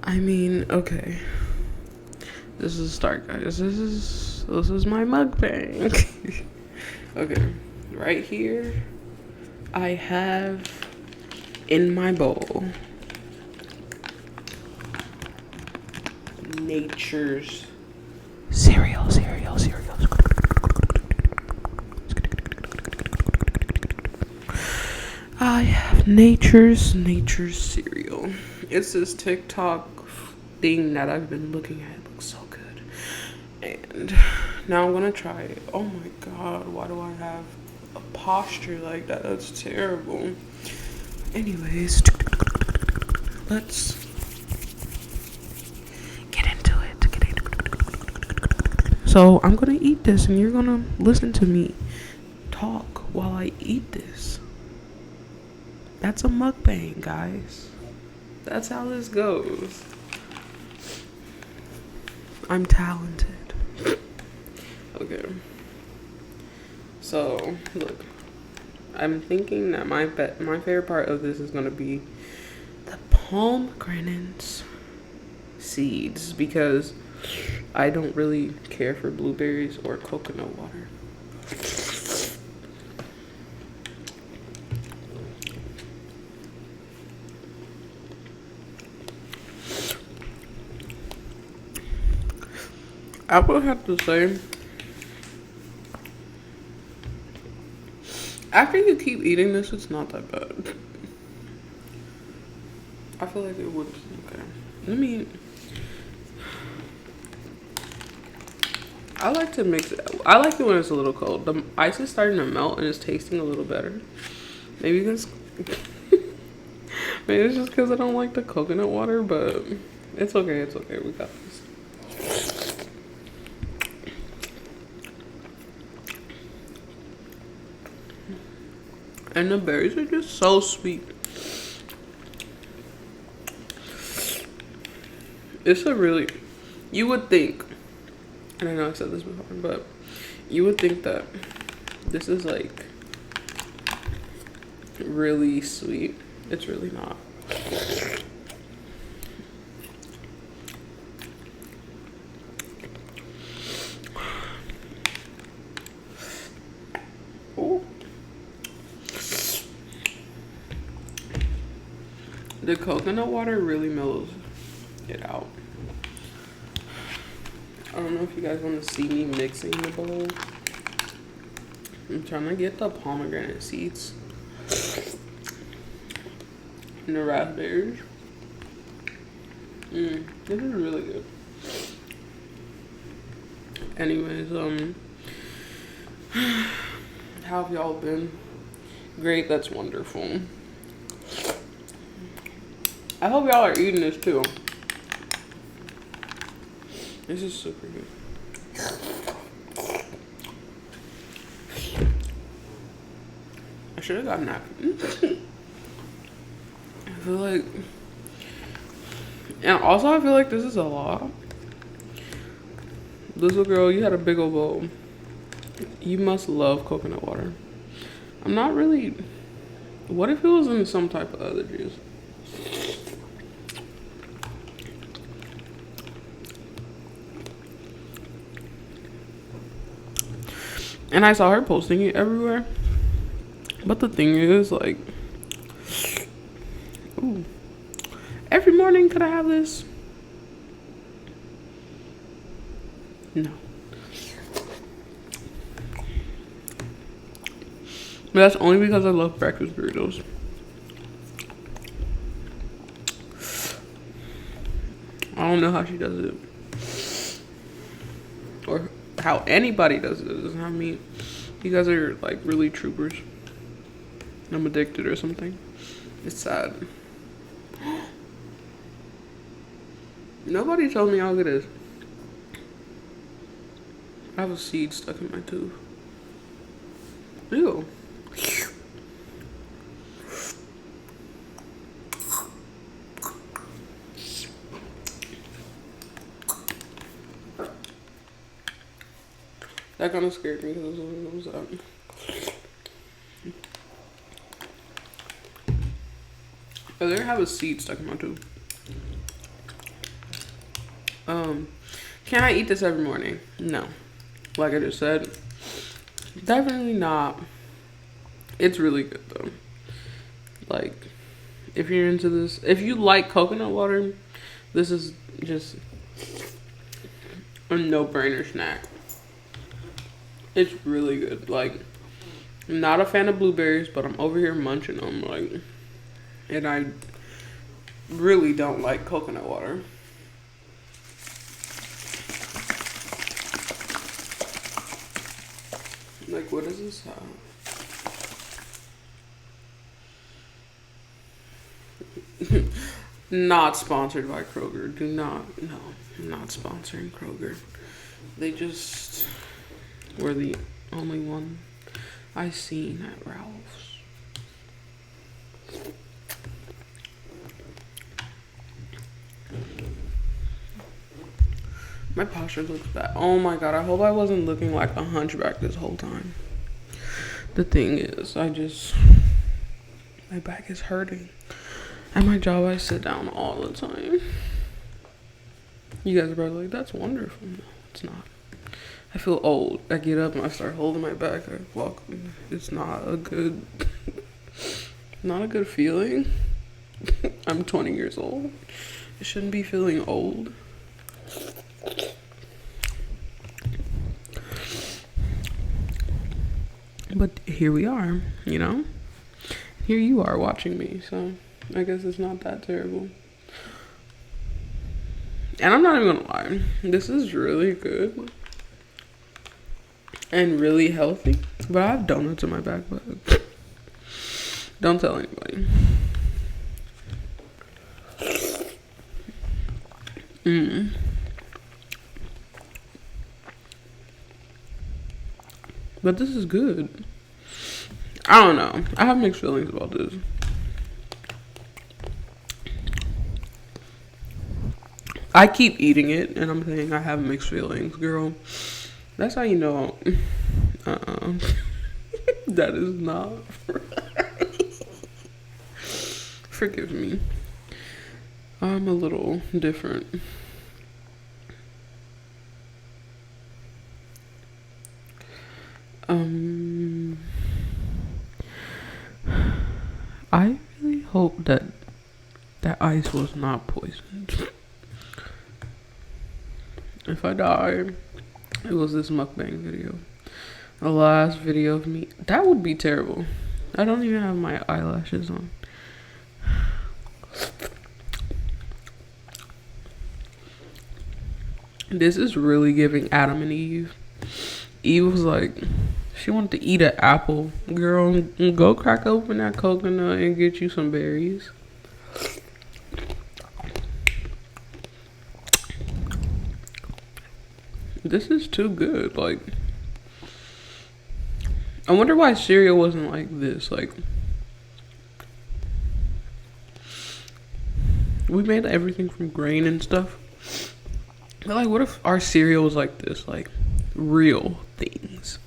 I mean, okay. This is a start, guys. This is my mukbang. Okay, right here, I have in my bowl Nature's cereal. I have Nature's cereal. It's this TikTok thing that I've been looking at. It looks so good. And now I'm gonna try it. Oh my god, why do I have a posture like that? That's terrible. Anyways, let's get into it. So I'm gonna eat this and you're gonna listen to me talk while I eat this. That's a mukbang, guys. That's how this goes. I'm talented. Okay. So, look. I'm thinking that my favorite part of this is going to be the pomegranate seeds, because I don't really care for blueberries or coconut water. I would have to say, after you keep eating this, it's not that bad. I feel like it would. Okay. I like to mix it. I like it when it's a little cold. The ice is starting to melt and it's tasting a little better. Maybe it's maybe it's just because I don't like the coconut water, but it's okay. It's okay. We got this. And the berries are just so sweet. It's a really, you would think, and I know I've said this before, but you would think that this is like really sweet. It's really not. Ooh. The coconut water really mellows it out. I don't know if you guys want to see me mixing the bowl. I'm trying to get the pomegranate seeds and the raspberries. This is really good. Anyways, how have y'all been? Great, that's wonderful. I hope y'all are eating this too. This is super good. I should have gotten napkins. I feel like, and also I feel like this is a lot. Little girl, you had a big old bowl. You must love coconut water. I'm not really. What if it was in some type of other juice? And I saw her posting it everywhere. But the thing is, like, ooh, every morning could I have this? No. But that's only because I love breakfast burritos. I don't know how she does it. Or how anybody does it. It doesn't have me. You guys are like really troopers. I'm addicted or something. It's sad. Nobody told me how good it is. I have a seed stuck in my tooth. Ew. That kind of scared me because it was I literally have a seed stuck in my tooth. Can I eat this every morning? No. Like I just said, definitely not. It's really good though. Like, if you're into this, if you like coconut water, this is just a no-brainer snack. It's really good. Like, I'm not a fan of blueberries, but I'm over here munching them. Like, and I really don't like coconut water. Like, what does this have? Not sponsored by Kroger. Do not, no, I'm not sponsoring Kroger. They just were the only one I seen at Ralph's. My posture looks bad. Oh my god, I hope I wasn't looking like a hunchback this whole time. The thing is, my back is hurting. At my job, I sit down all the time. You guys are probably like, that's wonderful. No, it's not. I feel old. I get up and I start holding my back. I walk. It's not a good feeling. I'm 20 years old. I shouldn't be feeling old. But here we are, you know? Here you are watching me, so I guess it's not that terrible. And I'm not even gonna lie, this is really good and really healthy. But I have donuts in my backpack. Don't tell anybody. But this is good. I don't know. I have mixed feelings about this. I keep eating it, and I'm saying I have mixed feelings, girl. That's how you know. That is not right. Forgive me. I'm a little different. I really hope that ice was not poisoned. If I die, it was this mukbang video. The last video of me. That would be terrible. I don't even have my eyelashes on. This is really giving Adam and Eve. Eve was like, she wanted to eat an apple. Girl, go crack open that coconut and get you some berries. This is too good. Like, I wonder why cereal wasn't like this. Like, we made everything from grain and stuff. But like, what if our cereal was like this? Like, real things.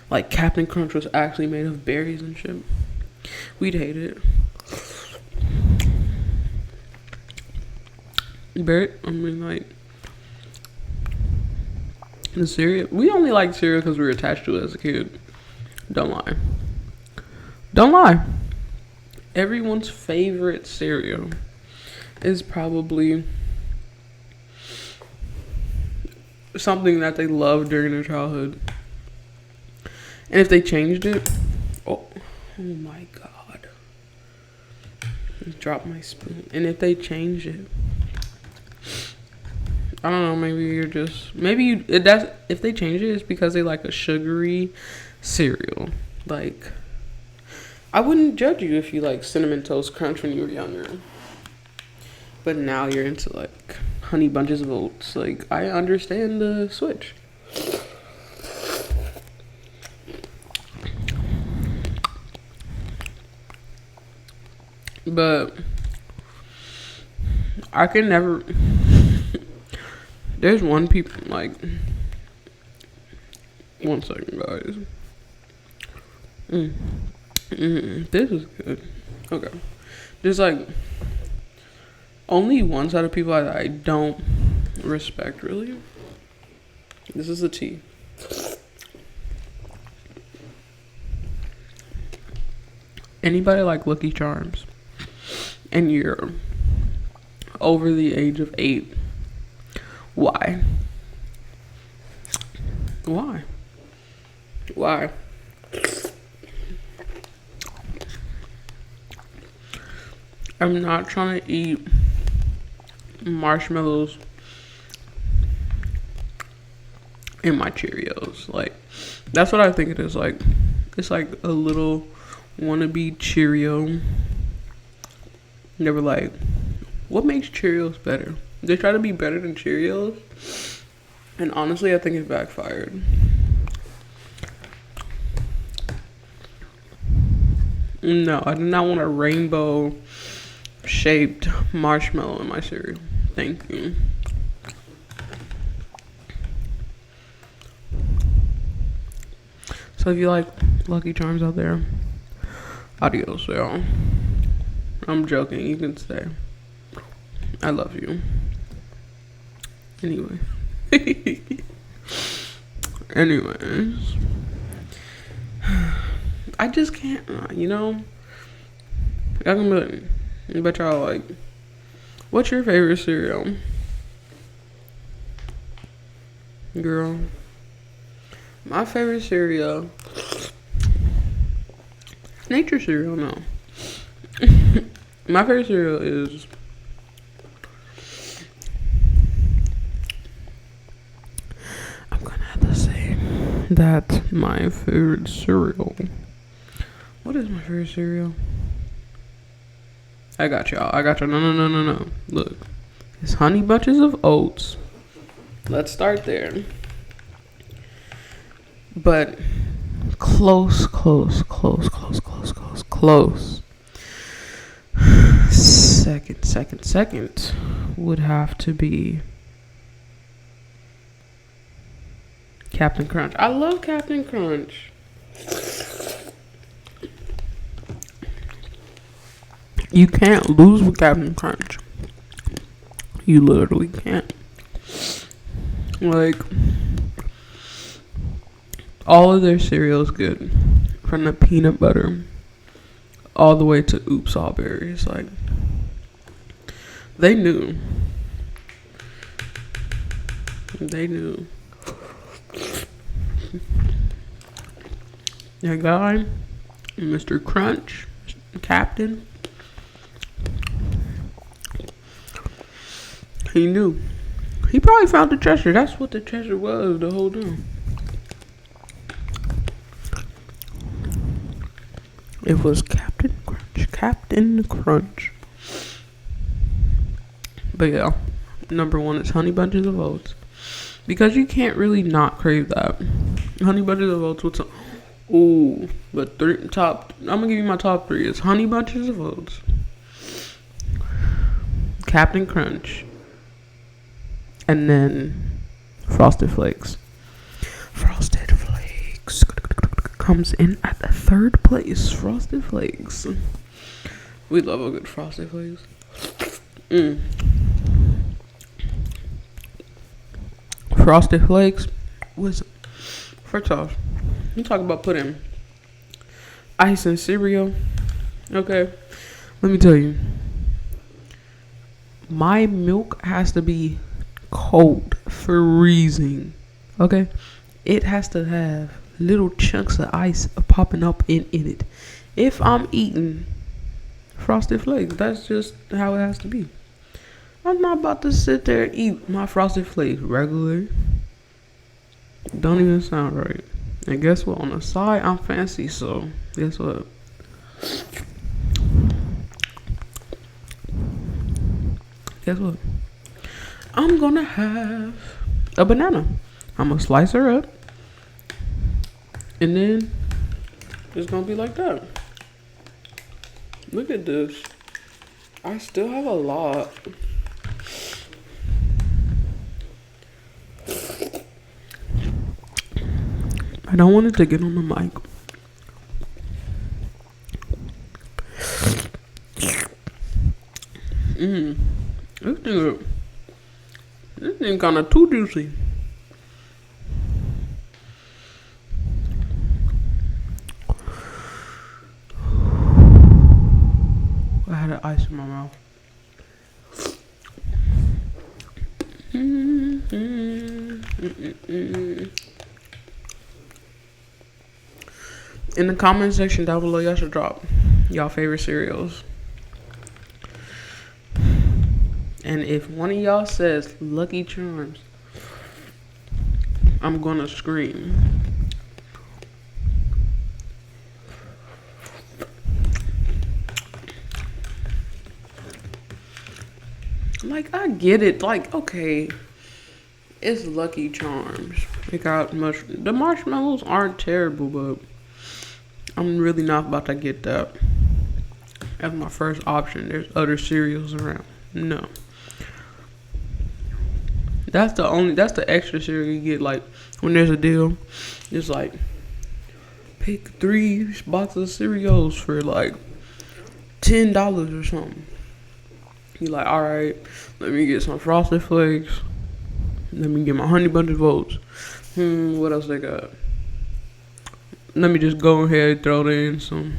Like, Captain Crunch was actually made of berries and shit. We'd hate it. But, I mean, like, the cereal. We only liked cereal because we were attached to it as a kid. Don't lie. Don't lie. Everyone's favorite cereal is probably something that they loved during their childhood. And if they changed it, oh my god. I dropped my spoon. And if they change it, I don't know, maybe you're just, if they change it, it's because they like a sugary cereal. Like, I wouldn't judge you if you like Cinnamon Toast Crunch when you were younger. But now you're into like Honey Bunches of Oats. Like, I understand the switch. But I can never. There's one people like. One second, guys. This is good. Okay. There's like only one side of people I don't Respect, really? This is a tea. Anybody like Lucky Charms and you're over the age of 8, why? Why? Why? I'm not trying to eat marshmallows in my Cheerios. Like, that's what I think it is. Like, it's like a little wannabe Cheerio. They were like, what makes Cheerios better? They try to be better than Cheerios. And honestly, I think it backfired. No, I do not want a rainbow shaped marshmallow in my cereal. Thank you. So if you like Lucky Charms out there, adios, y'all. I'm joking. You can stay. I love you. Anyway. Anyways. I just can't, you know. Y'all can be like, I bet y'all like, what's your favorite cereal? Girl. My favorite cereal. Nature cereal, no. My favorite cereal is I'm gonna have to say that my favorite cereal. What is my favorite cereal? I got y'all. No. Look. It's Honey Bunches of Oats. Let's start there. But close. Second would have to be Captain Crunch. I love Captain Crunch. You can't lose with Captain Crunch. You literally can't. Like, all of their cereals good. From the peanut butter all the way to Oops All Berries. Like, they knew. They knew. That guy, Mr. Crunch, Captain, he knew. He probably found the treasure. That's what the treasure was the whole time. It was Captain Crunch. But yeah, number 1 is Honey Bunches of Oats. Because you can't really not crave that. Honey Bunches of Oats with some... Ooh, but I'm gonna give you my top 3. It's Honey Bunches of Oats, Captain Crunch, and then Frosted Flakes. Frosted Flakes comes in at the 3rd place. Frosted Flakes. We love a good Frosted Flakes. Frosted Flakes was, first off, you talk about putting ice in cereal. Okay, let me tell you. My milk has to be cold, freezing. Okay, it has to have little chunks of ice popping up in it. If I'm eating Frosted Flakes, that's just how it has to be. I'm not about to sit there and eat my Frosted Flakes regularly. Don't even sound right. And guess what? On the side, I'm fancy, so guess what? Guess what? I'm gonna have a banana. I'm gonna slice her up. And then it's gonna be like that. Look at this. I still have a lot. I don't want it to get on the mic. This nigga This thing kinda too juicy. I had an ice in my mouth. In the comment section down below, y'all should drop y'all favorite cereals. And if one of y'all says Lucky Charms, I'm gonna scream. Like, I get it. Like, okay, it's Lucky Charms. It got the marshmallows aren't terrible, but I'm really not about to get that as my first option. There's other cereals around. No. That's the extra cereal you get, like, when there's a deal. It's like, pick 3 boxes of cereals for like $10 or something. You like, alright, let me get some Frosted Flakes. Let me get my Honey Bunches of Oats. What else they got? Let me just go ahead and throw in some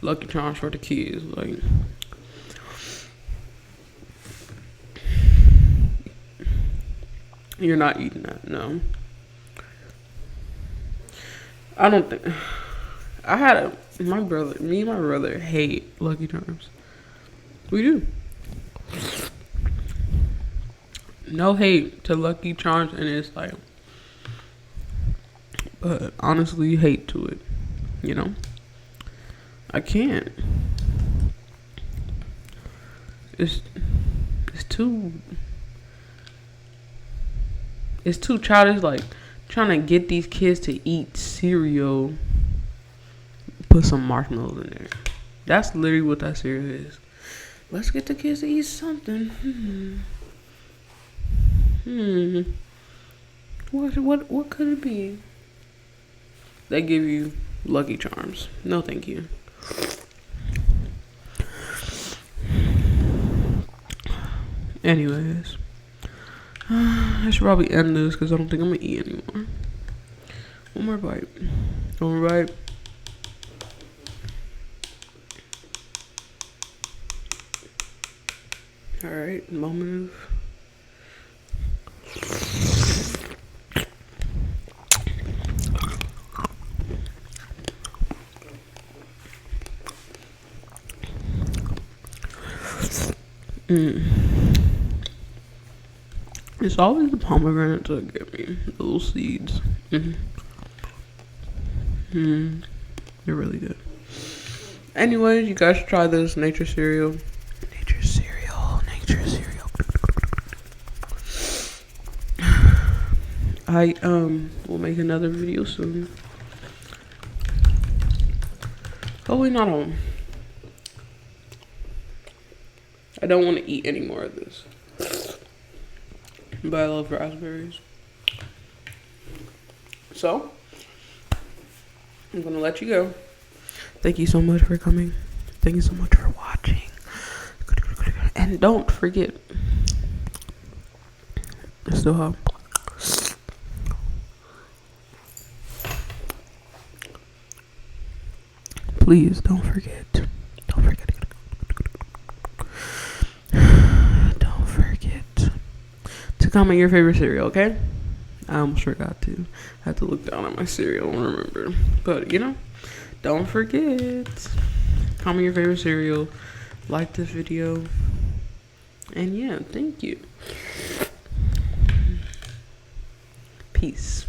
Lucky Charms for the kids. Like, you're not eating that, no. I don't think. Me and my brother hate Lucky Charms. We do. No hate to Lucky Charms, and it's like, but honestly, hate to it. You know, I can't. It's too childish. Like, trying to get these kids to eat cereal, put some marshmallows in there. That's literally what that cereal is. Let's get the kids to eat something. What could it be? They give you Lucky Charms. No, thank you. Anyways, I should probably end this because I don't think I'm gonna eat anymore. One more bite. One more bite. Alright, moment of. It's always the pomegranate that get me, the little seeds. They're really good. Anyways, you guys should try this nature cereal. Nature cereal. I will make another video soon. Hopefully not home. I don't want to eat any more of this. But I love raspberries. So, I'm going to let you go. Thank you so much for coming. Thank you so much for watching. And don't forget, it's still hot. Please don't forget. Don't forget to comment your favorite cereal, okay? I almost forgot to. I had to look down at my cereal and remember. But, you know, don't forget. Comment your favorite cereal. Like this video. And yeah, thank you. Peace.